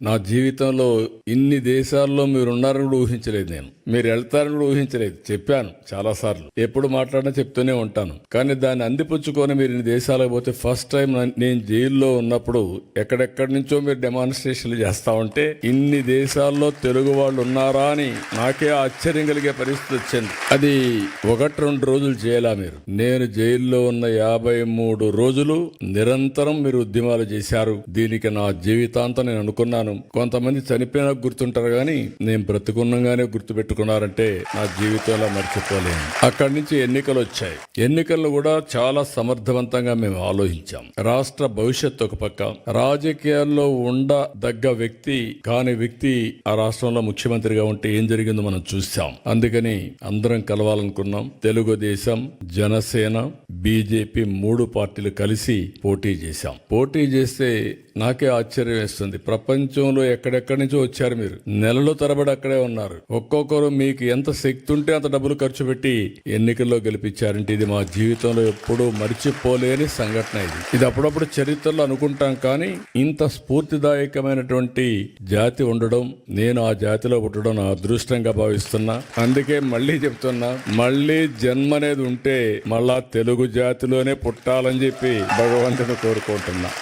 నా జీవితంలో ఇన్ని దేశాల్లో మీరు ఉన్నారని కూడా ఊహించలేదు. మీరు వెళ్తారని కూడా ఊహించలేదు. చెప్పాను చాలాసార్లు, ఎప్పుడు మాట్లాడినా చెప్తూనే ఉంటాను. కానీ దాన్ని అందిపుచ్చుకొని మీరు ఇన్ని దేశాలకు పోతే, ఫస్ట్ టైం నేను జైల్లో ఉన్నప్పుడు ఎక్కడెక్కడి నుంచో మీరు డెమాన్స్ట్రేషన్లు చేస్తా ఉంటే ఇన్ని దేశాల్లో తెలుగు వాళ్ళు ఉన్నారా అని నాకే ఆశ్చర్యం కలిగే పరిస్థితి వచ్చింది. అది 1-2 రోజులు చేయాలా మీరు? నేను జైల్లో ఉన్న 53 రోజులు నిరంతరం మీరు ఉద్యమాలు చేశారు. దీనికి నా జీవితాంతం నేను అనుకున్నాను. కొంతమంది చనిపోయినా గుర్తుంటారు, కానీ నేను బ్రతుకున్నగానే గుర్తు పెట్టుకున్నారంటే నా జీవితంలో మర్చిపోలేను. అక్కడి నుంచి ఎన్నికలు వచ్చాయి. ఎన్నికల్లో కూడా చాలా సమర్థవంతంగా మేము ఆలోచించాం. రాష్ట్ర భవిష్యత్తు ఒక పక్క, రాజకీయాల్లో ఉండదగ్గ వ్యక్తి కాని వ్యక్తి ఆ రాష్ట్రంలో ముఖ్యమంత్రిగా ఉంటే ఏం జరిగిందో మనం చూసాం. అందుకని అందరం కలవాలనుకున్నాం. తెలుగుదేశం, జనసేన, బీజేపీ 3 పార్టీలు కలిసి పోటీ చేశాం. పోటీ చేస్తే నాకే ఆశ్చర్యం వేస్తుంది. ప్రపంచంలో ఎక్కడెక్కడి నుంచో వచ్చారు. మీరు నెలల తరబడి అక్కడే ఉన్నారు. ఒక్కొక్కరు మీకు ఎంత శక్తి ఉంటే అంత డబ్బులు ఖర్చు పెట్టి ఎన్నికల్లో గెలిపించారంటే ఇది మా జీవితంలో ఎప్పుడూ మర్చిపోలేని సంఘటన. ఇది అప్పుడప్పుడు చరిత్రలో అనుకుంటాం, కానీ ఇంత స్ఫూర్తిదాయకమైనటువంటి జాతి ఉండడం, నేను ఆ జాతిలో పుట్టడం నా అదృష్టంగా భావిస్తున్నా. అందుకే మళ్ళీ చెప్తున్నా, మళ్ళీ జన్మ అనేది ఉంటే మళ్ళా తెలుగు జాతిలోనే పుట్టాలని చెప్పి భగవంతుని కోరుకుంటున్నా.